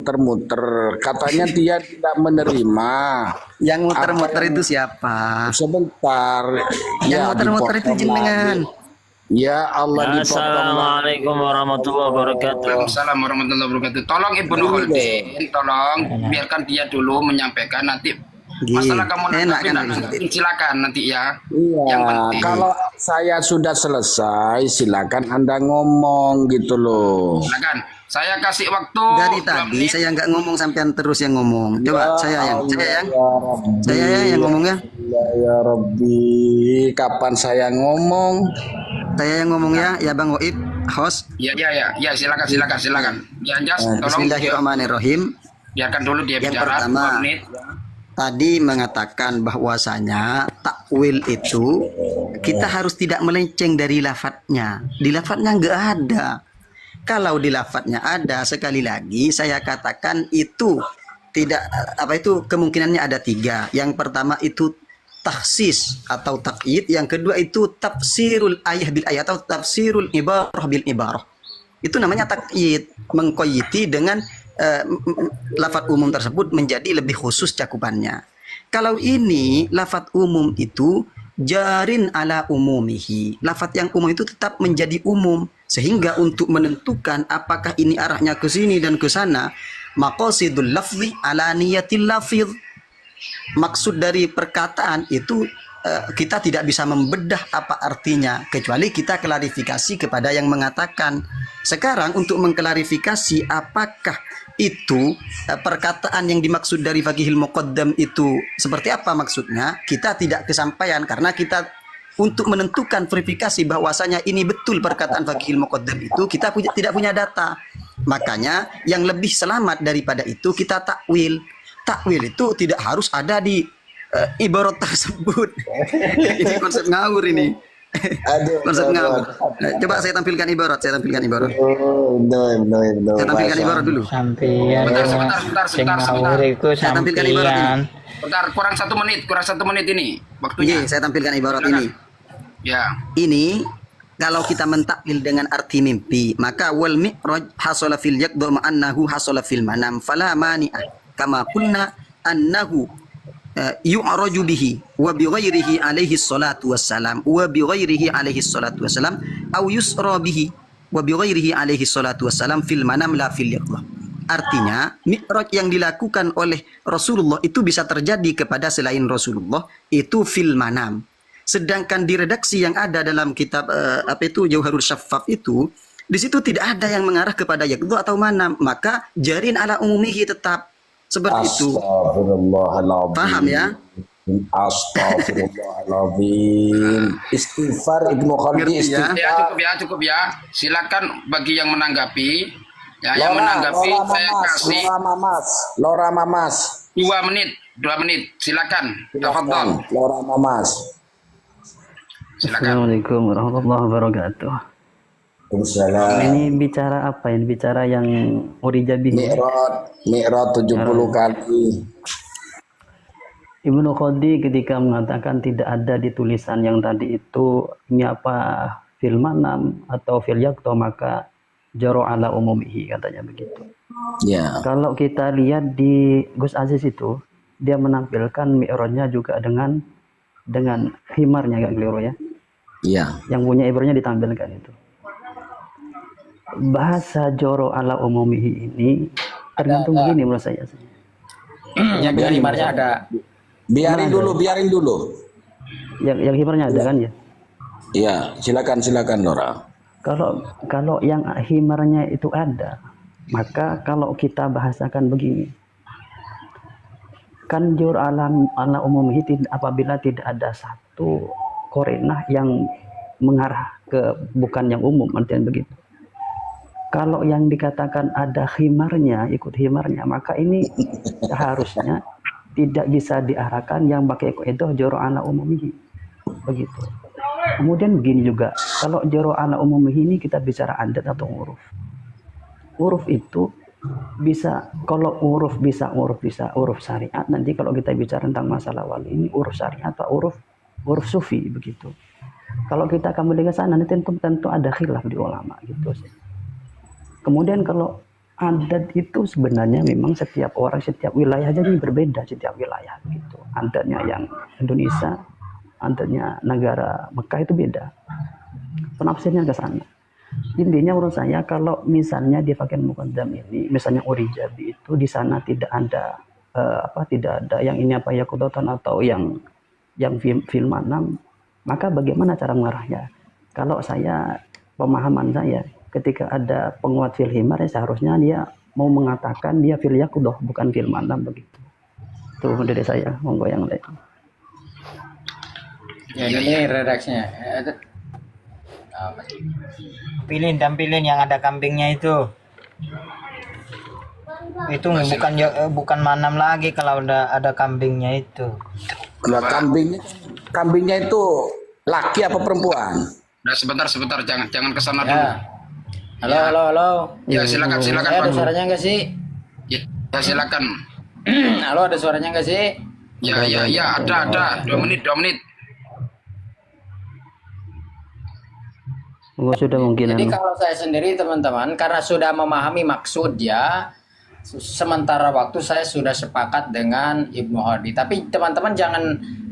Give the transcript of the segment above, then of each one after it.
muter-muter. Katanya dia tidak menerima. Yang muter-muter Apa yang- itu siapa? Sebentar. Yang Ya, muter-muter itu dipotong jenengan. lagi. Ya Allah, dipotong lagi. Assalamualaikum warahmatullahi wabarakatuh. Waalaikumsalam warahmatullahi wabarakatuh. Tolong Ibnu Khaldin, tolong biarkan dia dulu menyampaikan, nanti masalah kamu Enak nanti kan, silakan nanti ya. Iya, Yang penting kalau saya sudah selesai, silakan Anda ngomong gitu loh. silakan. Saya kasih waktu Dari 2 tadi menit. saya nggak ngomong sampean terus yang ngomong. Coba saya yang Rabbi. saya yang ngomong ya. Ya Rabbi, kapan saya ngomong? Saya yang ngomong ya Bang Waib, host. Ya silakan. Ya Jas, tolong Bismillahirrahmanirrahim. biarkan dulu dia Yang bicara pertama, 2 menit. Tadi mengatakan bahwasanya takwil itu kita harus tidak melenceng dari lafadznya. Di lafadznya nggak ada. Kalau di lafadznya ada, sekali lagi saya katakan itu tidak kemungkinannya ada 3. Yang pertama itu taksis atau takyid, yang kedua itu tafsirul ayah bil ayat atau tafsirul ibarah bil ibarah. Itu namanya takyid, mengkoyiti dengan lafadz umum tersebut menjadi lebih khusus cakupannya. Kalau ini lafadz umum itu jarin ala umumihi, lafadz yang umum itu tetap menjadi umum, sehingga untuk menentukan apakah ini arahnya ke sini dan ke sana, maqasidul lafzi ala niyatil lafidh. Maksud dari perkataan itu kita tidak bisa membedah apa artinya kecuali kita klarifikasi kepada yang mengatakan. Sekarang untuk mengklarifikasi apakah itu perkataan yang dimaksud dari Faqihil Muqaddam itu seperti apa maksudnya, kita tidak kesampaian karena kita untuk menentukan verifikasi bahwasanya ini betul perkataan Faqihil Muqaddam itu kita tidak punya data. Makanya yang lebih selamat daripada itu kita takwil. Takwil itu tidak harus ada di ibarat tersebut. Ini konsep ngawur ini. Konsep ngawur. Coba saya tampilkan ibarat. No. Saya tampilkan ibarat dulu. Sampeyan Sebentar. Saya tampilkan ibarat ini. Bentar, kurang 1 menit ini waktunya. Oke, saya tampilkan ibarat ini. Ya. Ini kalau kita mentakwil dengan arti mimpi, maka wal mi'raj hasala fil yaqdha ma'annahu hasala fil manam fala mani'ah kama qulna annahu yu'raju bihi wa bi ghairihi alaihi salatu wassalam au yusra bihi wa bi ghairihi alaihi salatu wassalam fil manam la fil yaqdha. Artinya mi'raj yang dilakukan oleh Rasulullah itu bisa terjadi kepada selain Rasulullah itu fil manam. Sedangkan di redaksi yang ada dalam kitab Jauharul Syaffaf itu, di situ tidak ada yang mengarah kepada yaqdha atau manam, maka jarin ala umumihi tetap seperti itu. Astagfirullahaladzim. Paham ya? Astagfirullahaladzim. Istighfar Ibnu Khaldin, istighfar. Ya cukup ya. Silakan bagi yang menanggapi. Ya, yang menanggapi saya kasih Lora Mamas. 2 menit. Silakan. Tafadhol. Lora Mamas. Silakan. Assalamualaikum warahmatullahi wabarakatuh. Waalaikumsalam. Ini bicara apa ini? Bicara yang Urijabi. Mi'raj 70 kali. Ibnu Khodi ketika mengatakan tidak ada di tulisan yang tadi itu, ini apa fil manam atau fil yaqta, maka jaro ala umumihi, katanya begitu. Ya. Kalau kita lihat di Gus Aziz itu, dia menampilkan mi'rajnya juga dengan himarnya, agak keliru ya. Iya. Yang punya ibrahnya ditampilkan itu. Bahasa joro ala umumihi ini tergantung begini menurut saya. Yang dengan himarnya ada. Biarin dulu. Yang himarnya ada kan ya? Iya, silakan Lora. Kalau yang himarnya itu ada, maka kalau kita bahasakan begini, kan jor ala umumihi apabila tidak ada satu korinah yang mengarah ke bukan yang umum, artinya begitu. Kalau yang dikatakan ada himarnya, ikut himarnya, maka ini seharusnya tidak bisa diarahkan yang pakai itu joro ala umumihi. Begitu. Kemudian begini juga, kalau joro ala umumihi ini kita bicara adat atau uruf. Uruf itu bisa, kalau uruf bisa uruf syariat. Nanti kalau kita bicara tentang masalah wali ini uruf syariat atau uruf sufi begitu. Kalau kita kembali ke sana, nanti tentu ada khilaf di ulama gitu sih. Kemudian kalau adat itu sebenarnya memang setiap orang, setiap wilayah jadi berbeda, setiap wilayah gitu. Adatnya yang Indonesia, adatnya negara Mekah itu beda. Penafsirnya ke sana. Intinya menurut saya kalau misalnya di Fakir Muqaddam ini, misalnya Urijabi itu di sana tidak ada tidak ada yang ini apa ya kudotan atau yang fil manam, maka bagaimana cara mengarahnya? Kalau saya, pemahaman saya, ketika ada penguat fil himar ya seharusnya dia mau mengatakan dia fil yakudoh bukan fil manam begitu. Tuh dari saya, monggo yang lain. Ya ini redaksinya. Tampilin yang ada kambingnya itu bukan manam lagi kalau udah ada kambingnya itu. Lah kambingnya itu laki apa perempuan? Nah, sebentar, jangan kesana dulu. Ya. Halo. Ya, silakan Ada Pak. suaranya nggak sih? Ya, silakan. Halo, ada suaranya nggak sih? Ya, ada. 2 menit. Monggo sudah mungkin. Jadi kalau saya sendiri teman-teman, karena sudah memahami maksud ya, sementara waktu saya sudah sepakat dengan Ibnu Hadi. Tapi teman-teman jangan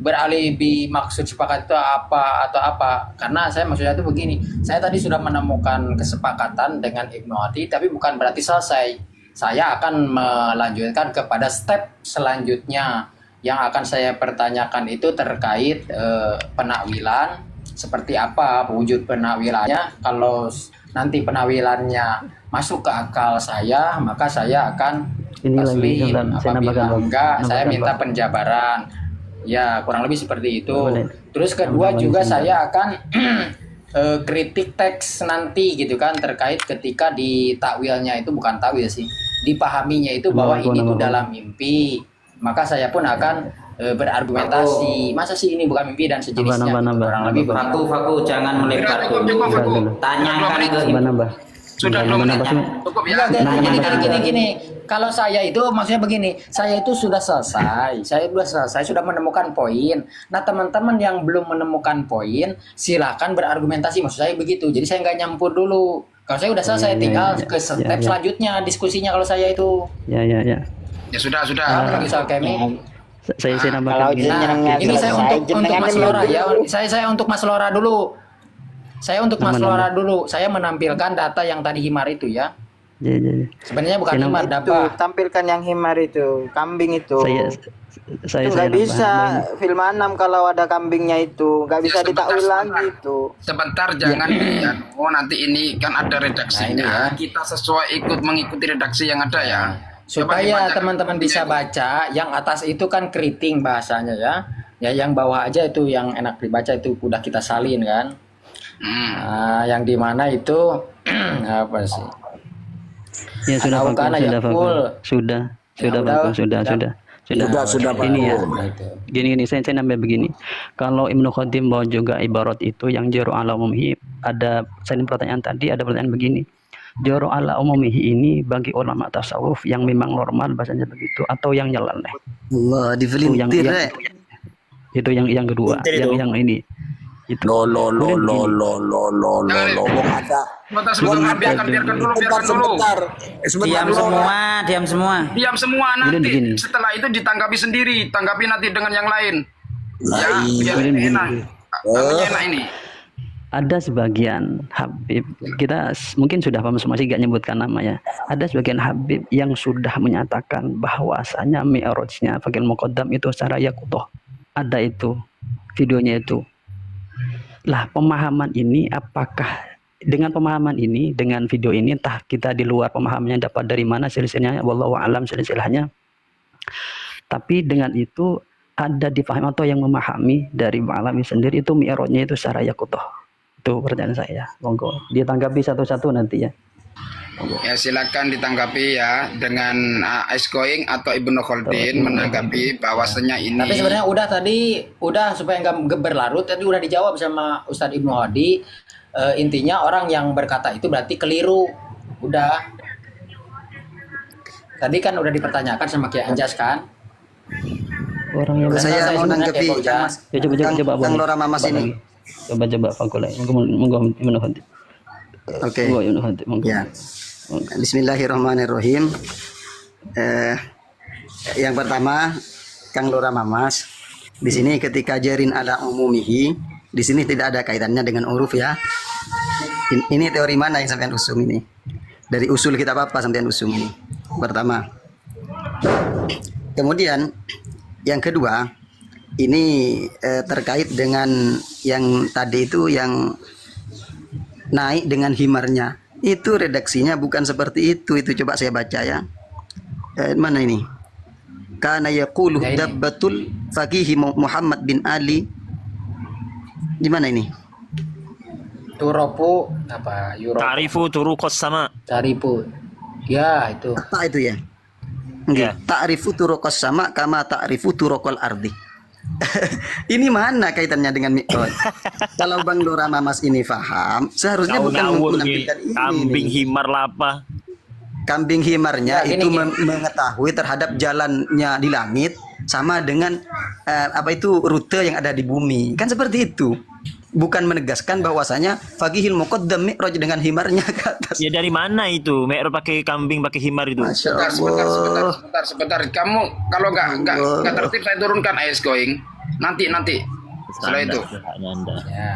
beralibi maksud sepakat itu apa, karena saya maksudnya itu begini. Saya tadi sudah menemukan kesepakatan dengan Ibnu Hadi, tapi bukan berarti selesai. Saya akan melanjutkan kepada step selanjutnya yang akan saya pertanyakan itu terkait penakwilan. Seperti apa wujud penakwilannya. Kalau nanti penakwilannya masuk ke akal saya, maka saya akan taslim. Apabila enggak, saya minta penjabaran. Ya, kurang lebih seperti itu. Terus kedua juga saya akan kritik teks nanti gitu kan, terkait ketika di takwilnya itu, bukan takwil sih, dipahaminya itu bahwa ini tuh dalam mimpi. Maka saya pun akan berargumentasi, masa sih ini bukan mimpi dan sejenisnya. Kurang lebih Faku jangan melebar dulu. Tanyakan ke Sudah 2 menit. Cukup ya. Jadi gini. Kalau saya itu maksudnya begini, saya itu sudah selesai. Saya sudah menemukan poin. Nah, teman-teman yang belum menemukan poin, silakan berargumentasi. Maksud saya begitu. Jadi saya nggak nyampur dulu. Kalau saya udah selesai, tinggal ke step selanjutnya diskusinya kalau saya itu. Ya. Ya sudah. Misal Kemi. Saya nambahkan Ini saya untuk Mas Lora ya. Saya untuk Mas Lora dulu. Saya menampilkan data yang tadi himar itu ya. Ya. Sebenarnya bukan himar, dapa. Tampilkan yang himar itu, kambing itu. Saya nggak bisa film 6 kalau ada kambingnya itu, nggak bisa ditakwil lagi itu. Sebentar, jangan nanti ini kan ada redaksinya. Kita sesuai mengikuti redaksi yang ada ya. Supaya teman-teman bisa baca, yang atas itu kan keriting bahasanya ya. Ya yang bawah aja itu yang enak dibaca, itu udah kita salin kan. Nah, yang di mana itu apa sih? Ya sudah Pak. Ini ya. Gini saya nambah begini. Kalau Ibnu Qadim bawa juga ibarat itu yang jaru ala umumhi, ada selain pertanyaan tadi ada pertanyaan begini. Jaru ala umumihi ini bagi ulama tasawuf yang memang normal bahasanya begitu atau yang nyeleneh. Allah dipelintir. Itu yang kedua, yang ini. Itu. Lo. Biarkan dulu. Diam semua. Nanti setelah itu ditanggapi sendiri, tanggapi nanti dengan yang lain. Ya, biar enak. Enak ini. Ada sebagian Habib, kita mungkin sudah paham semua sih, gak nyebutkan nama ya. Ada sebagian Habib yang sudah menyatakan bahwasanya mi'rajnya Fakir Muqaddam itu secara yakutoh. Ada itu videonya itu. Lah pemahaman ini, apakah dengan pemahaman ini, dengan video ini, entah kita di luar pemahamannya dapat dari mana silsilahnya, wallahu a'lam silsilahnya. Tapi dengan itu ada dipahami atau yang memahami dari Ba'alami sendiri itu mi'rajnya itu secara yakutoh. Itu pertanyaan saya. Monggo ditanggapi satu-satu nanti ya. Monggo. Ya silakan ditanggapi ya dengan Aiskoing atau Ibnu Khaldin menanggapi bahwasanya ini. Tapi sebenarnya udah supaya nggak berlarut tadi udah dijawab sama Ustadz Ibnu Hadi. Intinya orang yang berkata itu berarti keliru. Udah. Tadi kan udah dipertanyakan sama Kiai Anjas kan. Orang yang saya mau nanggapi coba Kang Lora Mamas ini. Coba fakulai. Monggo Ibnu Hadi. Oke. Ibnu Hadi, monggo. Ya. Bismillahirrahmanirrahim. Yang pertama, Kang Lora Mamas, di sini ketika jarin ala umumihi, di sini tidak ada kaitannya dengan uruf ya. Ini teori mana yang sampean usung ini? Dari usul kita apa sampean usung ini? Pertama. Kemudian yang kedua, ini terkait dengan yang tadi itu yang naik dengan himarnya. Itu redaksinya bukan seperti itu. Itu coba saya baca ya. Mana ini? Kana yaqulu dabbatul faqih Muhammad bin Ali. Di mana ini? Turopu apa? Euro. Ta'rifu turuqas sama. Taripu. Ya, itu. Apa itu ya? Nggih, ta'rifu turuqas sama kama ta'rifu turuqal ardi. Ini mana kaitannya dengan mi'raj? Kalau Bang Lora Mamas ini paham, seharusnya bukan Ngawur menampilkan ini. kambing nih. himar lah apa. Kambing himarnya Ya, itu gini. mengetahui terhadap jalannya di langit sama dengan apa itu rute yang ada di bumi. Kan seperti itu. Bukan menegaskan bahwasanya faqihil muqaddam mi'raj dengan himarnya ke atas. Ya dari mana itu? Mi'raj pakai kambing pakai himar itu. Masya Sebentar. Allah. Sebentar. Kamu kalau nggak tertib saya turunkan AS going. Nanti. Setelah itu. Anda. Ya.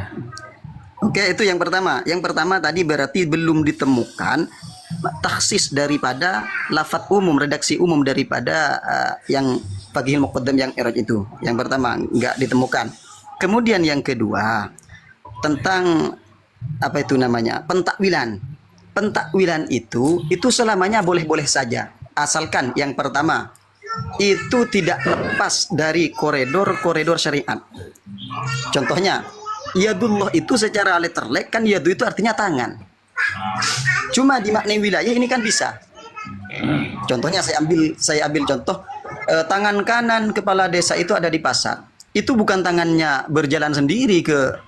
Oke, itu yang pertama. Yang pertama tadi berarti belum ditemukan taksis daripada lafadz umum, redaksi umum daripada yang faqihil muqaddam yang iraj itu. Yang pertama enggak ditemukan. Kemudian yang kedua tentang apa itu namanya? Pentakwilan. Pentakwilan itu selamanya boleh-boleh saja. Asalkan yang pertama itu tidak lepas dari koridor syariat. Contohnya, yadullah itu secara letterlek kan yadu itu artinya tangan. Cuma di makna wilayah ini kan bisa. Contohnya saya ambil contoh tangan kanan kepala desa itu ada di pasar. Itu bukan tangannya berjalan sendiri ke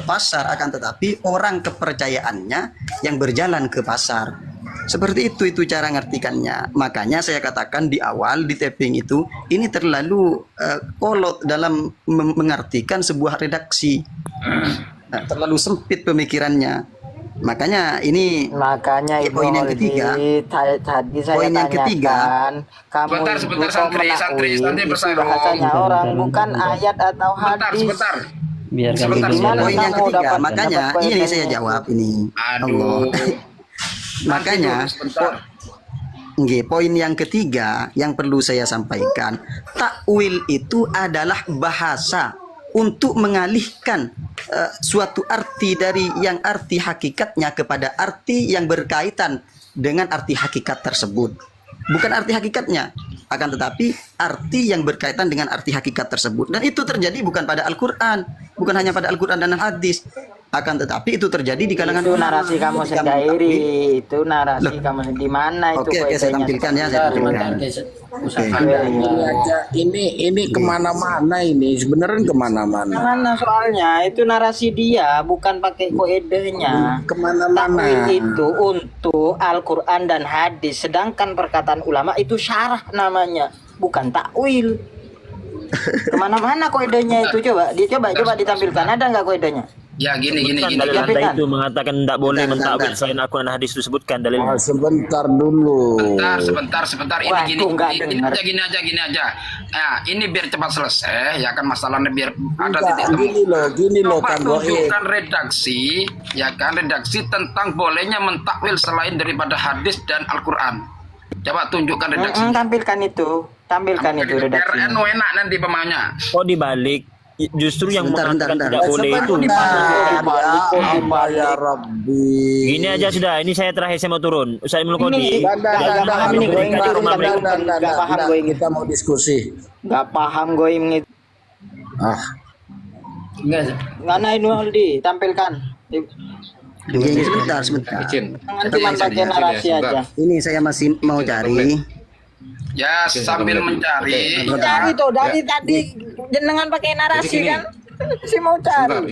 pasar, akan tetapi orang kepercayaannya yang berjalan ke pasar. Seperti itu cara ngertikannya. Makanya saya katakan di awal di taping itu ini terlalu kolot dalam mengartikan sebuah redaksi. Terlalu sempit pemikirannya. Makanya Ibu poin yang ketiga. Tadi saya Poin yang ketiga. tanyakan, kamu Sebentar, itu sebentar, kau santri menakwil itu bersambung. bahasanya orang, bukan ayat atau hadis. Sebentar. Biarkan Sebentar, ibu Gimana Poin yang kamu ketiga. dapat Makanya poin ini yang saya itu? jawab ini. Aduh. Makanya Sebentar. nggih, poin yang ketiga yang perlu saya sampaikan, takwil itu adalah bahasa untuk mengalihkan suatu arti dari yang arti hakikatnya kepada arti yang berkaitan dengan arti hakikat tersebut. Bukan arti hakikatnya, akan tetapi arti yang berkaitan dengan arti hakikat tersebut. Dan itu terjadi bukan pada Al-Quran, bukan hanya pada Al-Quran dan hadis, akan tetapi itu terjadi di kalangan Itu narasi kamu ketika sendiri, mentakwil. itu narasi kamu di mana itu Oke, saya faedahnya? tampilkan ya, saya tampilkan. Ini kemana-mana ini sebenarnya kemana-mana. Mana soalnya itu narasi dia, bukan pakai koedehnya. Kemana-mana. Takwil itu untuk Al-Quran dan hadis, sedangkan perkataan ulama itu syarah namanya, bukan takwil. Kemana-mana koedehnya itu, coba ditampilkan, ada nggak koedehnya? Ya gini. Dalil Tapi Anda kan- itu mengatakan tidak boleh Bentar, mentakwil bentar. selain Al-Quran dan hadis itu sebutkan dalilnya. Sebentar dulu. Sebentar. Ini Waduh, gini. nggak Ini dengar. gini aja. Nah, ini biar cepat selesai. Ya kan masalahnya biar ada Enggak, titik temu. gini loh Coba Kang Goib. tunjukkan redaksi tentang bolehnya mentakwil selain daripada hadis dan Al-Quran. Coba tunjukkan redaksi. Tampilkan itu Biar redaksinya. enak nanti pemanya. Oh dibalik, justru yang Sebentar, mengatakan bentar. tidak boleh itu. Apa ya Rabbi. Gini aja sudah, ini saya terakhir saya mau turun. Ustaz Ibnu Qodi. Nggak paham nih, gue nggak turunkan. Nggak paham gue ini. Kita mau diskusi. Nggak paham gue ini. Ah, Enggak. Mana ini Aldi, tampilkan. Ini sebentar. Jangan cuma baca narasi aja. Ini saya masih mau cari. Ya sambil mencari. Dari tadi jenengan pakai narasi kan? Si mau cari.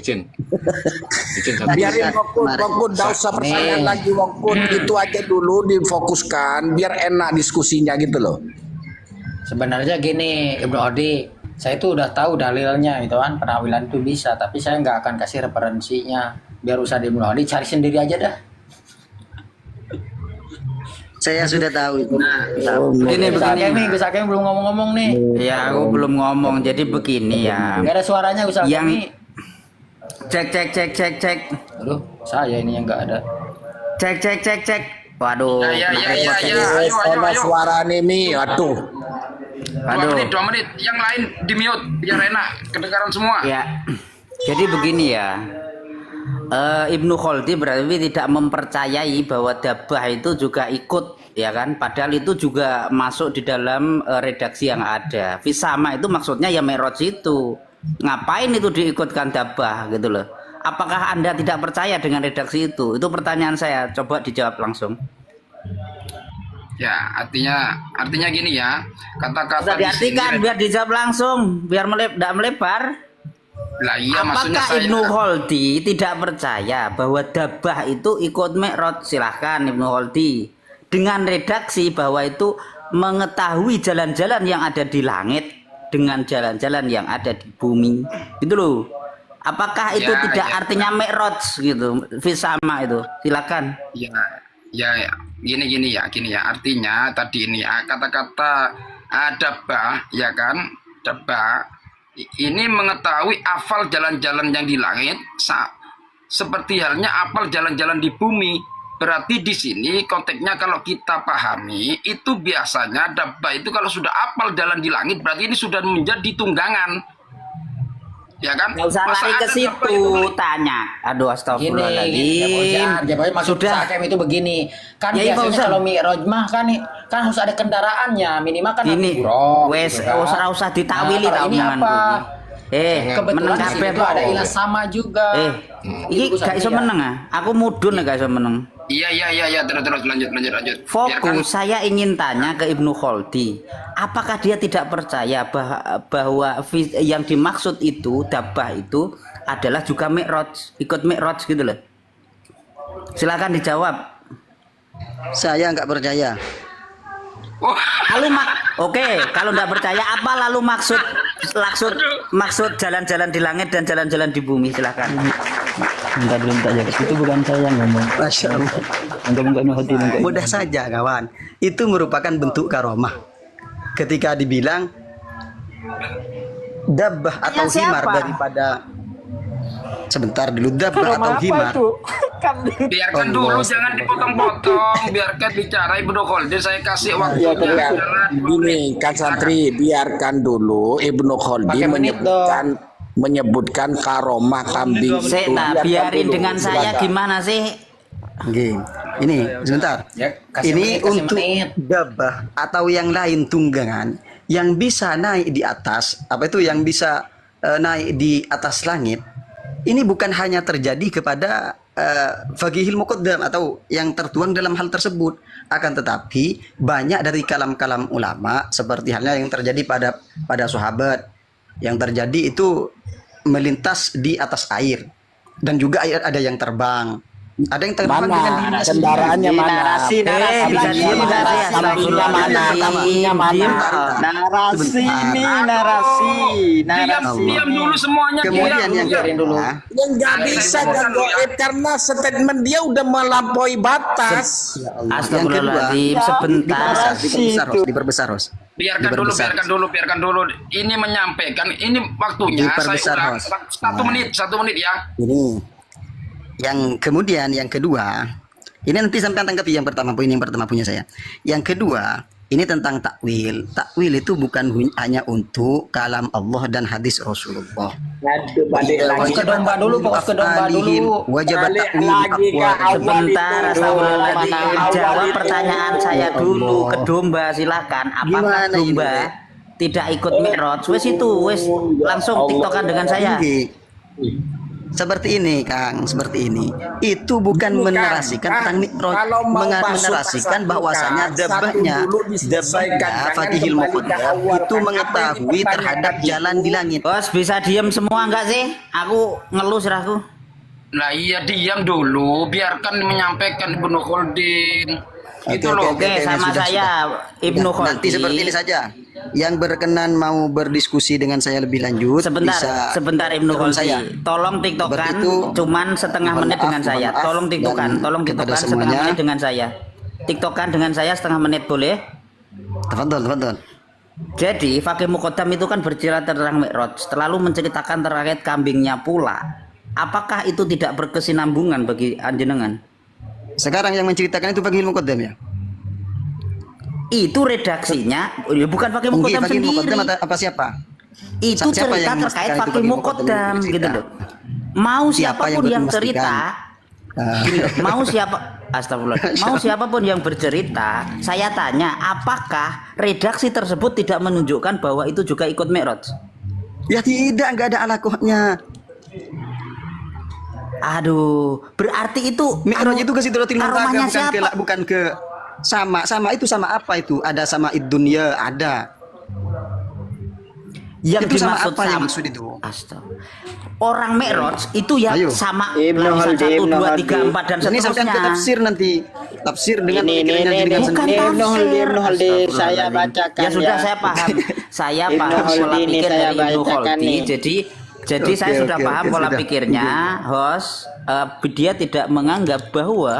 biarin Wongkun, enggak usah pertanyaan lagi Wongkun, itu aja dulu difokuskan biar enak diskusinya gitu loh. Sebenarnya gini, Ibnu Odi, saya itu udah tahu dalilnya gitu kan, penakwilan itu bisa, tapi saya nggak akan kasih referensinya. Biar usah di Ibnu Odi cari sendiri aja dah. Saya sudah tahu itu. Begini Gus Hakim belum ngomong-ngomong nih. Ya, aku belum ngomong. Jadi begini ya. Gak ada suaranya Gus Hakim. Yang Nih. cek. Aduh, saya ini yang nggak ada. Cek. Waduh. Ya. Ada suara nih Mi, aduh. 2 menit. Yang lain di mute biar enak kedengaran semua. Ya. Jadi begini ya. Ibnu Khaldi berarti tidak mempercayai bahwa dabah itu juga ikut, ya kan? Padahal itu juga masuk di dalam redaksi yang ada. Fisama itu maksudnya ya Mi'raj itu. Ngapain itu diikutkan dabah gitu loh? Apakah Anda tidak percaya dengan redaksi itu? Itu pertanyaan saya. Coba dijawab langsung. Ya, artinya gini ya. Kata-kata Bisa diartikan biar dijawab langsung, biar tidak melebar. Lah iya, maksudnya Apakah saya Ibnu Khaldi tidak percaya bahwa dabah itu ikut Mi'raj? Silahkan Ibnu Khaldi dengan redaksi bahwa itu mengetahui jalan-jalan yang ada di langit dengan jalan-jalan yang ada di bumi, gitu loh. Apakah itu tidak artinya Mi'raj gitu? Fisama itu, silakan. Ya, gini ya. Artinya tadi ini ya kata-kata dabah, ya kan? Dabah ini mengetahui hafal jalan-jalan yang di langit seperti halnya hafal jalan-jalan di bumi. Berarti di sini konteksnya kalau kita pahami itu biasanya dabah itu kalau sudah hafal jalan di langit berarti ini sudah menjadi tunggangan. Ya kan? Nggak usah lari ke situ, tanya. Aduh, astagfirullahaladzim. Maksud Hakim itu begini. Kan Ya, biasanya kalau Mi'raj mah kan harus ada kendaraannya, minimal kan Ini wes usah ditawili tau ini apa? meneng Kebetulan di kabeh situ ada ilah sama juga. Iki gak iso meneng ah. Aku mudun gak iso meneng. Iya, terus lanjut. Fokus, saya ingin tanya ke Ibnu Khaldi, apakah dia tidak percaya bahwa yang dimaksud itu dabah itu adalah juga Mi'raj, ikut Mi'raj gitu loh. Silakan dijawab. Saya nggak percaya. Lalu oke, kalau nggak percaya apa lalu maksud jalan-jalan di langit dan jalan-jalan di bumi? Silakan. Enggak, belum tak jawab. Itu bukan saya yang ngomong. Masya Allah. Mudah saja kawan. Itu merupakan bentuk karomah. Ketika dibilang dabbah atau himar daripada sebentar dulu dabbah atau himar. Biarkan dulu, jangan dipotong-potong. Biarkan bicara Ibnu Khaldi, saya kasih waktu. Gini kan santri, biarkan dulu Ibnu Khaldi menyebutkan karomah kambing itu. Biarin dengan saya gimana sih? Ini sebentar. Ini untuk dabbah atau yang lain tunggangan yang bisa naik di atas, apa itu yang bisa naik di atas langit. Ini bukan hanya terjadi kepada faqihil muqaddam atau yang tertuang dalam hal tersebut, akan tetapi banyak dari kalam-kalam ulama seperti halnya yang terjadi pada sahabat, yang terjadi itu melintas di atas air dan juga ada yang terbang. Ada yang terbang dengan dirinya kendaraannya mana? Narasi Diam dulu semuanya. Kemudian yang dulu Yang nggak bisa gagoib karena statement dia udah melampaui batas. Astagfirullahaladzim, sebentar. Diperbesar, Ros. Biarkan dulu. Ini menyampaikan, ini waktunya. Saya ulang 1 menit ya. Ini yang kemudian yang kedua, ini nanti sampai tanggapi yang pertama, poin yang pertama punya saya. Yang kedua, ini tentang takwil. Takwil itu bukan hanya untuk kalam Allah dan hadis Rasulullah. Fokus ke domba dulu. Wajib takwil. Sebentar, jawab pertanyaan saya dulu. Ke domba silakan. Apakah domba tidak ikut Mi'raj? Wes langsung tiktokan dengan saya. Seperti ini, Kang, seperti ini. Itu bukan menarasikan tentang Mi'raj, menarasikan bahwasanya dabahnya faqihil muqaddam itu mengetahui terhadap jalan di langit. Bos, bisa diam semua enggak sih? Aku ngeluh serahku. Nah iya, diam dulu, biarkan menyampaikan Ibnu Khaldi. Gitu loh. Oke, sama saya Ibnu Khaldi. Nanti seperti ini saja. Yang berkenan mau berdiskusi dengan saya lebih lanjut, sebentar Ibnu Khaldi. Tolong tiktokan cuman setengah menit dengan saya. Tolong tiktokan setengah menit dengan saya. tiktokan dengan saya setengah menit boleh? Tafadhol. Jadi Fakih Muqaddam itu kan bercerita tentang Mi'raj, terlalu menceritakan terkait kambingnya pula. Apakah itu tidak berkesinambungan bagi anjenengan? Sekarang yang menceritakan itu Fakih Muqaddam ya? Itu redaksinya, ya bukan Fakih Muqaddam Fakih sendiri. Muqaddam apa siapa? Itu Siapa cerita yang terkait memastikan itu Fakih Fakih Muqaddam Muqaddam gitu cerita? loh. Mau Siapa siapapun yang yang memastikan? cerita, gini loh, mau astagfirullah, mau siapapun yang bercerita, saya tanya, apakah redaksi tersebut tidak menunjukkan bahwa itu juga ikut Mi'raj? Ya tidak, nggak ada alakohnya. Aduh, berarti itu Mi'raj itu ke Sidratil Muntaha, aromanya bukan ke siapa? bukan ke sama itu sama apa itu? Ada sama dunia, ada. Yang Itu sama dimaksud apa yang maksud itu? Astaga. Orang Mi'raj itu ya Ayo. sama Ibnu lapisan Khaldi, 1, Ibnu 2, Khaldi. 3, 4 dan Ini sampai seterusnya. ke tafsir nanti. Tafsir dengan pemikiran yang dirikan Bukan sendiri. Ibnu Khaldi, Ibnu Khaldi, saya Astagfirullahaladzim. bacakan Ya sudah, ya. saya paham. Saya Ibnu paham pola Khaldi ini pikir saya dari Ibnu bacakan Khaldi. nih. Jadi saya sudah paham pola sudah. pikirnya, host. Dia tidak menganggap bahwa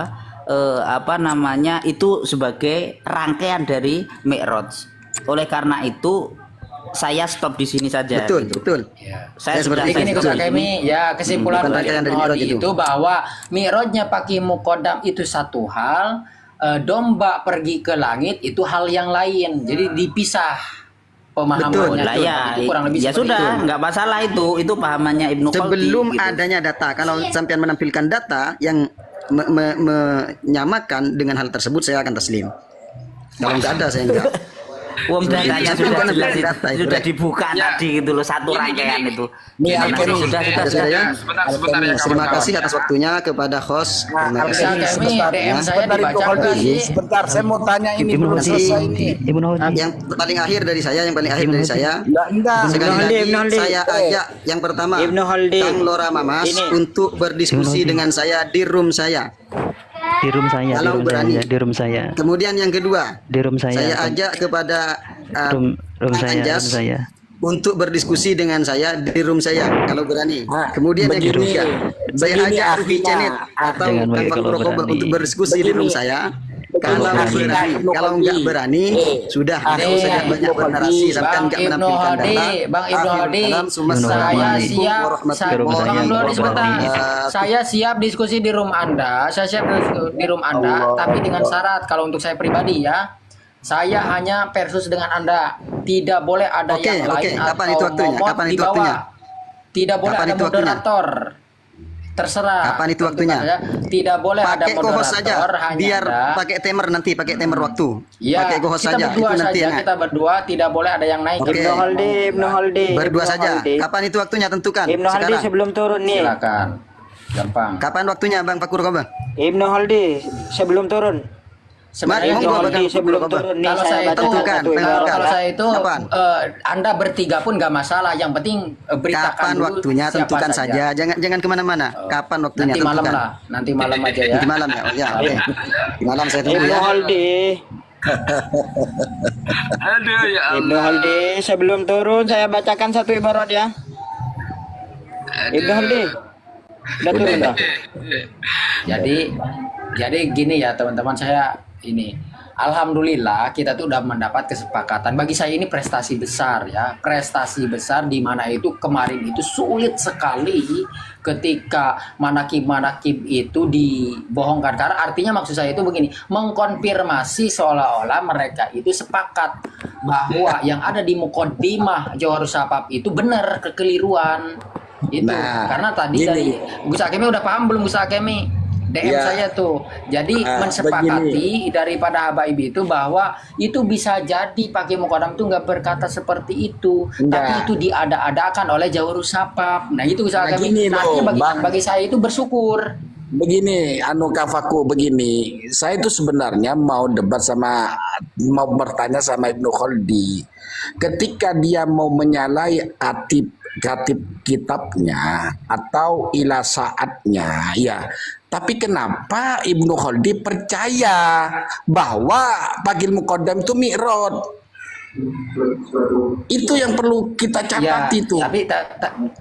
itu sebagai rangkaian dari Mi'raj. Oleh karena itu saya stop di sini saja. Betul, gitu. betul. Saya seperti sudah Jadi gini betul. Gus Hakemi, ya kesimpulan Bukan dari rangkaian dari Ibnu Mi'raj Khaldi itu. itu bahwa Mi'rajnya Fakih Muqaddam itu satu hal, domba pergi ke langit itu hal yang lain. Jadi dipisah pemahamannya. Lah ya, Itu kurang lebih ya seperti sudah, itu. nggak masalah itu pahamannya Ibnu Khaldi. Sebelum gitu. adanya data, kalau sampean menampilkan data yang menyamakan dengan hal tersebut, saya akan taslim. Kalau nggak ada, saya enggak. Wong datanya Itu sudah bukan jelas data itu, sudah Rek. dibuka Ya. tadi gitu loh, satu Gini, rangkaian gini. itu. Nih, Gimana Alkemi. sih? Sudah Ada sudah. ya. Sebentar ya Terima kawan-kawan. kasih atas waktunya kepada host. Terima kasih. Gus Hakemi, Sebentar, DM saya sebentar, Ibnu dibaca Khaldi. nggak sih? Sebentar, saya mau tanya ini Ibnu belum Khaldi. selesai ini. Ibnu Khaldi. Yang paling akhir dari saya, Enggak. Sekali Khaldi, lagi Ibnu Khaldi. saya ajak yang pertama Ibnu Khaldi. Kang Lora Mamas Ini. untuk berdiskusi Ibnu Khaldi. dengan saya di room saya. Di room saya, Kalau berani. di room saya. Kemudian yang kedua, Di room saya. saya ajak kepada room Kang saya, Anjas room saya. untuk berdiskusi dengan saya di room saya kalau berani. Nah, Kemudian yang begini, ketiga, saya begini ajak Ruhi akhirnya. Cenet atau Jangan Kang baik Fakur kalau Rokoba berani. untuk berdiskusi di room Begini. saya. Kalau Begini. berani, Ibnu kalau Khaldi. nggak berani, sudah tidak Nih, usah banyak Ibnu bernarasi Khaldi. sampai Bang nggak Ibnu menampilkan Khaldi, data. Bang Ibnu Khaldi, Assalamualaikum saya warahmatullahi siap, wabarakatuh. Bang Ibnu Khaldi sebentar. wabarakatuh. Saya siap diskusi di room Anda, saya siap di room Anda, tapi dengan syarat kalau untuk saya pribadi ya, saya hanya versus dengan Anda, tidak boleh ada Oke, yang lain kapan atau itu waktunya? momot Kapan di itu bawah. waktunya? Tidak boleh Kapan ada itu waktunya? moderator. Terserah. Kapan itu waktunya? Tentu saja, tidak boleh ada Pakai co-host moderator, saja, hanya biar ada. pakai timer nanti, pakai timer waktu. Ya, Pakai co-host kita saja, berdua itu nanti saja, enak. kita berdua tidak boleh ada yang naik. Oke. Ibnu Khaldi, Ibnu Khaldi. Berdua Ibnu saja. Khaldi. Kapan itu waktunya tentukan? Ibnu Khaldi Sekarang. sebelum turun nih. Silakan. Gampang. Kapan waktunya Bang Fakur Rokoba? Ibnu Khaldi sebelum turun. Sebenarnya Monggo, Ibnu Bang Khaldi Fakur sebelum Rokoba. turun nih kalau saya saya itu bacakan tentukan, satu tentukan. ibarat kalau ya. saya itu Kapan? Anda bertiga pun nggak masalah, yang penting beritakan Kapan dulu waktunya siapa tentukan saja. Jangan kemana-mana. Kapan waktunya Nanti malam tentukan. lah, nanti malam aja ya. Nanti malam ya. Oh, ya, oke. Di malam saya tunggu Ibnu ya. Khaldi, Aduh ya Ibnu Allah. Khaldi sebelum turun saya bacakan satu ibarat ya. Ibnu Khaldi. Udah turun dah. Jadi gini ya teman-teman, saya ini alhamdulillah kita tuh udah mendapat kesepakatan. Bagi saya ini prestasi besar ya, prestasi besar di mana itu kemarin itu sulit sekali ketika manakib-manakib itu dibohongkan. Karena artinya maksud saya itu begini, mengkonfirmasi seolah-olah mereka itu sepakat bahwa yang ada di Muqaddimah Jawharus Sapap itu benar, kekeliruan. Itu Nah, karena tadi gini. dari Gus Hakemi udah paham belum Gus Hakemi? DM Ya. saya tuh. Jadi mensepakati daripada Habaib itu bahwa itu bisa jadi Fakih Muqaddam itu nggak berkata seperti itu, Enggak. tapi itu diada-adakan oleh Jawharus Sapap. Nah itu Gus Nah, Hakemi. gini Nah, loh, artinya Bang. bagi saya itu bersyukur. Begini, Kafaku, begini. Saya itu sebenarnya mau mau bertanya sama Ibnu Khaldi. Ketika dia mau menyalahi katib kitabnya atau ila saatnya, ya. Tapi kenapa Ibnu Khaldi percaya bahwa Fakih Muqaddam itu Mi'raj? Itu yang perlu kita Ya, catat itu. tapi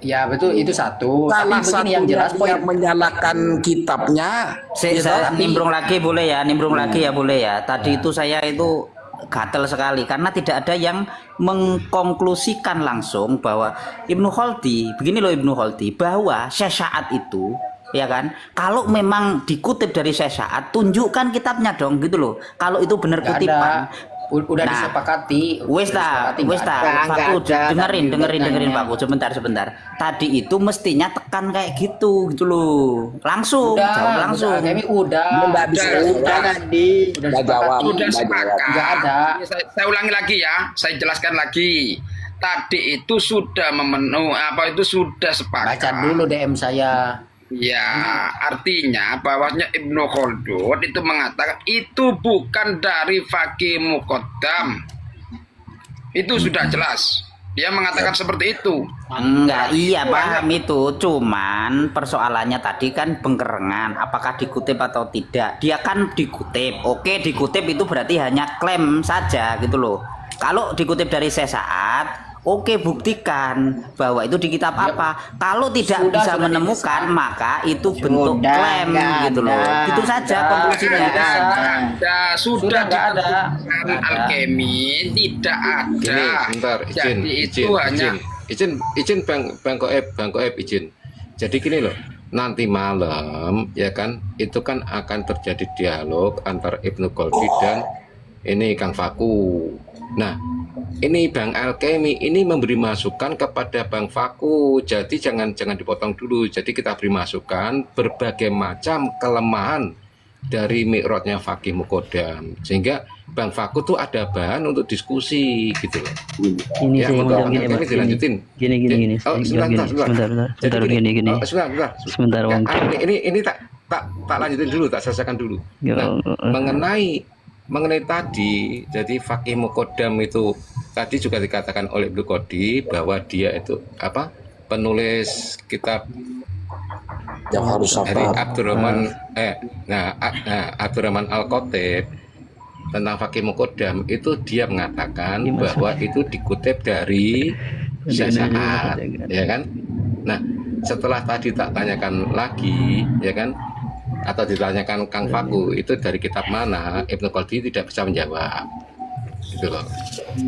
ya betul itu satu. Tapi Salah begini yang jelas satunya poin. dia menyalakan kitabnya. Saya nimbrung lagi boleh ya, nimbrung lagi ya boleh ya. Tadi itu saya itu gatel sekali karena tidak ada yang mengkonklusikan langsung bahwa Ibnu Khaldi, begini loh Ibnu Khaldi, bahwa syafaat itu ya kan, kalau memang dikutip dari syafaat, tunjukkan kitabnya dong gitu loh. Kalau itu benar Nggak kutipan. ada. Udah disepakati. Wes ta, Pakku, dengerin Pakku, sebentar. Tadi itu mestinya tekan kayak gitu loh. Langsung, jawab langsung. Kami udah. Nggak bisa. tadi. Nggak jawab. Sudah Nggak jawab. sepakat. Nggak ada. Saya ulangi lagi ya, saya jelaskan lagi. Tadi itu sudah sudah sepakat. Baca dulu DM saya. Ya, artinya bahwasanya Ibnu Khaldun itu mengatakan itu bukan dari Faqih Muqaddam. Itu sudah jelas. Dia mengatakan seperti itu. Enggak, iya paham itu. Cuman persoalannya tadi kan bengkerengan. Apakah dikutip atau tidak? Dia kan dikutip. Oke, dikutip itu berarti hanya klaim saja gitu loh. Kalau dikutip dari sesaat, oke, buktikan bahwa itu di kitab apa. Kalau tidak bisa menemukan, maka itu bentuk klaim gitu loh. Itu saja konklusinya. Sudah nggak ada. Al-Kemi tidak ada. Gini, sebentar, izin Bang Koeb izin. Jadi gini loh, nanti malam ya kan, itu kan akan terjadi dialog antara Ibnu Khaldi dan ini Kang Faku. Nah, ini Bang Al-Kemi ini memberi masukan kepada Bang Faku. Jadi jangan dipotong dulu. Jadi kita beri masukan berbagai macam kelemahan dari mi'rajnya Faqih Muqaddam, sehingga Bang Faku tuh ada bahan untuk diskusi gitu loh. Ini Ya, saya mau monggo, jawab gini, Bang Pak. Alkemi dilanjutin. Gini. Oh, sebentar. Sebentar, Jadi gini. Sebentar, Ya, Wong. ini tak lanjutin dulu, tak selesaikan dulu. Ya, Nah, mengenai tadi, jadi Faqih Muqaddam itu tadi juga dikatakan oleh Ibnu Khaldi bahwa dia itu apa? Penulis kitab Yang harus dari apa? Abdurrahman Al-Khatib tentang Faqih Muqaddam itu dia mengatakan bahwa itu dikutip dari syafaat, ya kan? Nah, setelah tadi tak tanyakan lagi, ya kan? Atau ditanyakan Kang Faku itu dari kitab mana, Ibnu Khaldi tidak bisa menjawab, gitu loh.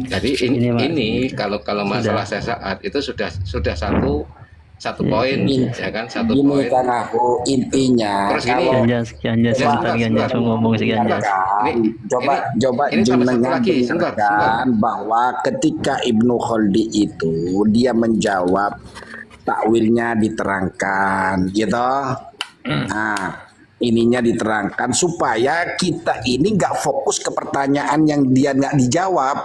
Jadi ini kalau masalah syafaat itu sudah satu poin, ya kan, satu Ini poin. kan aku intinya. Terus gini, kalau Sekian sebentar, cuma ngomong sekian kan, coba ini jenengan lagi, sebentar. dengarkan bahwa ketika Ibnu Khaldi itu dia menjawab, takwilnya diterangkan, gitu. Nah, ininya diterangkan supaya kita ini nggak fokus ke pertanyaan yang dia nggak dijawab.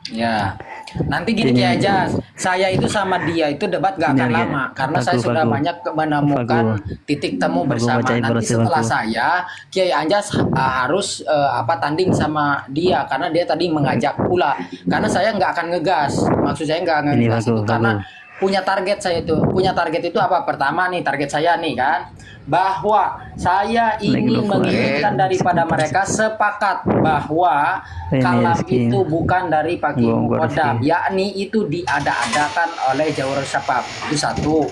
Ya, nanti gini aja. Saya itu sama dia itu debat gak akan lama karena saya sudah banyak menemukan titik temu bersama. Nanti setelah saya, Kiai Anjas harus tanding sama dia karena dia tadi mengajak pula. Karena saya nggak akan ngegas. Maksud saya nggak ngegas itu karena punya target saya itu. Punya target itu apa? Pertama nih target saya nih kan, bahwa saya ingin menginginkan daripada mereka sepakat bahwa kalam itu bukan dari Faqih Muqaddam, yakni itu diada-adakan oleh Jawhar Syabab. Itu satu.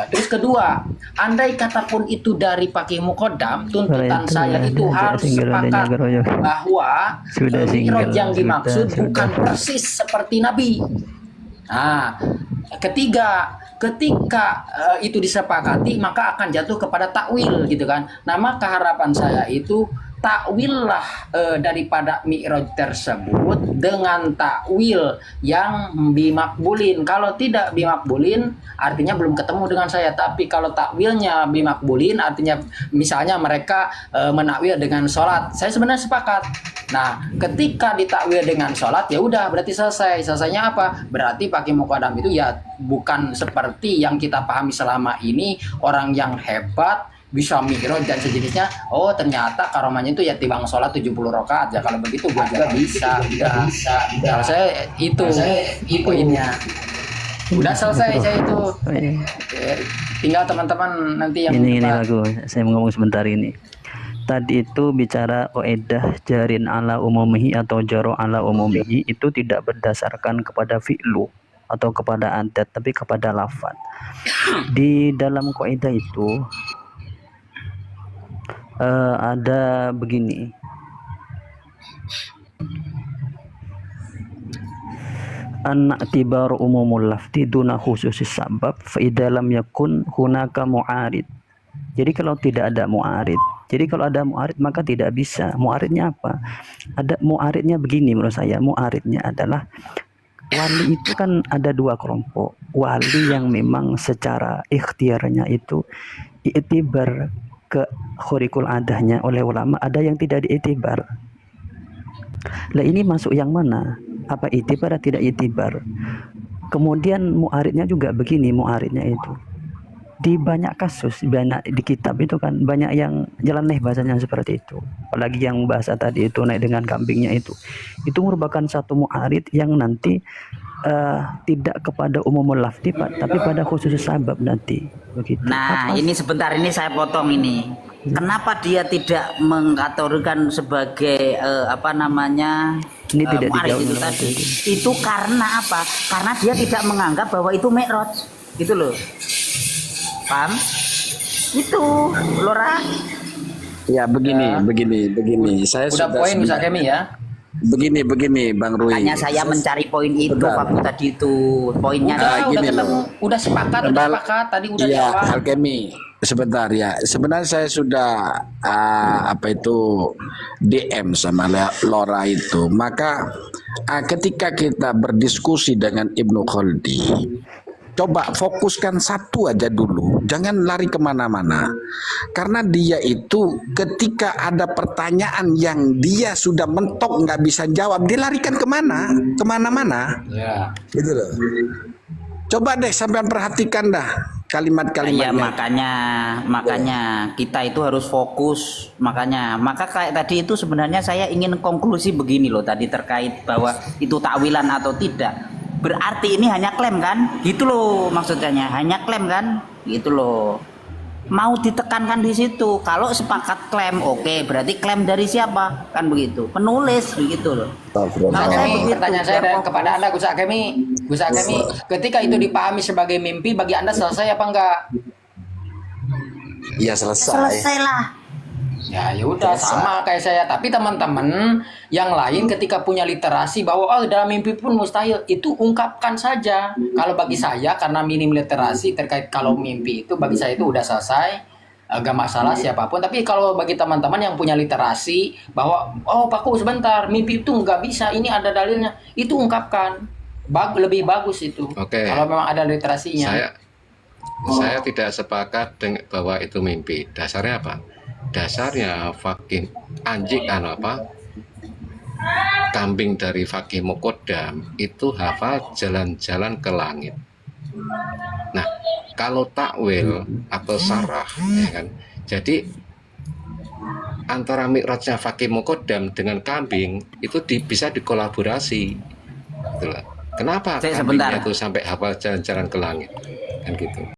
Terus kedua, andai kata pun itu dari Faqih Muqaddam, tuntutan saya itu harus sepakat bahwa mi'raj yang dimaksud bukan persis seperti Nabi. Nah, ketika itu disepakati maka akan jatuh kepada takwil gitu kan. Nah, maka harapan saya itu takwil lah daripada mi'raj tersebut dengan takwil yang bimakbulin. Kalau tidak bimakbulin artinya belum ketemu dengan saya. Tapi kalau takwilnya bimakbulin artinya misalnya mereka menakwil dengan sholat, saya sebenarnya sepakat. Nah, ketika ditakwil dengan sholat ya udah berarti selesai. Selesainya apa? Berarti Faqih Muqaddam itu ya bukan seperti yang kita pahami selama ini, orang yang hebat bisa mi'raj dan sejenisnya. Oh, ternyata karomahnya itu ya timbang sholat 70 rakaat. Ya kalau begitu gua juga bisa. Kalau saya itu poinnya. Udah selesai saya itu. Tinggal teman-teman nanti yang ini lagu saya mau ngomong sebentar ini. tadi itu bicara kaidah jarin ala umumihi atau jaro ala umumihi itu tidak berdasarkan kepada fi'lu atau kepada adat, tapi kepada lafaz. Di dalam kaidah itu ada begini. An-i'tibar umumul lafzi duna khususis sabab fa idza lam yakun hunaka mu'arid. Jadi kalau tidak ada mu'arid, jadi kalau ada mu'arid maka tidak bisa. Mu'aridnya apa? Ada mu'aridnya begini menurut saya. Mu'aridnya adalah wali itu kan ada dua kelompok. Wali yang memang secara ikhtiarnya itu diiktibar ke khurikul adahnya oleh ulama, ada yang tidak diiktibar. Lah ini masuk yang mana? Apa itibar atau tidak itibar? Kemudian mu'aridnya juga begini, mu'aridnya itu di banyak kasus, banyak di kitab itu kan banyak yang nyeleneh bahasanya seperti itu. Apalagi yang bahasa tadi itu naik dengan kambingnya itu merupakan satu mu'arid yang nanti tidak kepada umumul lafzi tapi pada khusus sabab nanti begitu. Nah, ini sebentar ini saya potong ini. Kenapa dia tidak mengkategorikan sebagai ini tidak mu'arid dijawab itu tadi? Itu karena apa? Karena dia tidak menganggap bahwa itu mi'raj. Gitu loh. Paham? Itu, Lora. Ya begini. Saya Udah sudah poin Ustaz Kemi ya. Begini Bang Rui. Makanya saya mencari poin itu, Pak tadi itu. Poinnya Udah gini ketemu, loh. udah sepakat, tadi udah Iya, jawab. Alkemi. Sebentar ya. Sebenarnya saya sudah DM sama Lora itu. Maka ketika kita berdiskusi dengan Ibnu Khaldi, coba fokuskan satu aja dulu, jangan lari kemana-mana. Karena dia itu ketika ada pertanyaan yang dia sudah mentok nggak bisa jawab, dia larikan kemana-mana. Ya. Gitu loh. Coba deh sampean perhatikan dah kalimat-kalimatnya. Ya makanya kita itu harus fokus. Maka kayak tadi itu sebenarnya saya ingin konklusi begini loh tadi terkait bahwa itu takwilan atau tidak. Berarti ini hanya klaim kan? Gitu loh maksudnya, hanya klaim kan? Gitu loh. Mau ditekankan di situ. Kalau sepakat klaim, oke, berarti klaim dari siapa? Kan begitu. Penulis begitu loh. Pertanyaan saya kepada Anda Gus Akemi, ketika itu dipahami sebagai mimpi, bagi Anda selesai apa enggak? Ya selesai. Selesailah. Ya udah sama kayak saya, tapi teman-teman yang lain ketika punya literasi bahwa dalam mimpi pun mustahil, itu ungkapkan saja. Kalau bagi saya karena minim literasi terkait kalau mimpi itu bagi saya itu udah selesai, gak masalah siapapun. Tapi kalau bagi teman-teman yang punya literasi bahwa Pak sebentar, mimpi itu nggak bisa, ini ada dalilnya, itu ungkapkan. Lebih bagus itu. Oke. Kalau memang ada literasinya. Saya tidak sepakat dengan bahwa itu mimpi. Dasarnya apa? Dasarnya kambing dari Fakih Muqaddam itu hafal jalan-jalan ke langit. Nah, kalau takwil atau sarah, ya kan? Jadi antara mi'rajnya Fakih Muqaddam dengan kambing itu bisa dikolaborasi. Itulah. Kenapa kambingnya itu sampai hafal jalan-jalan ke langit? Kan gitu.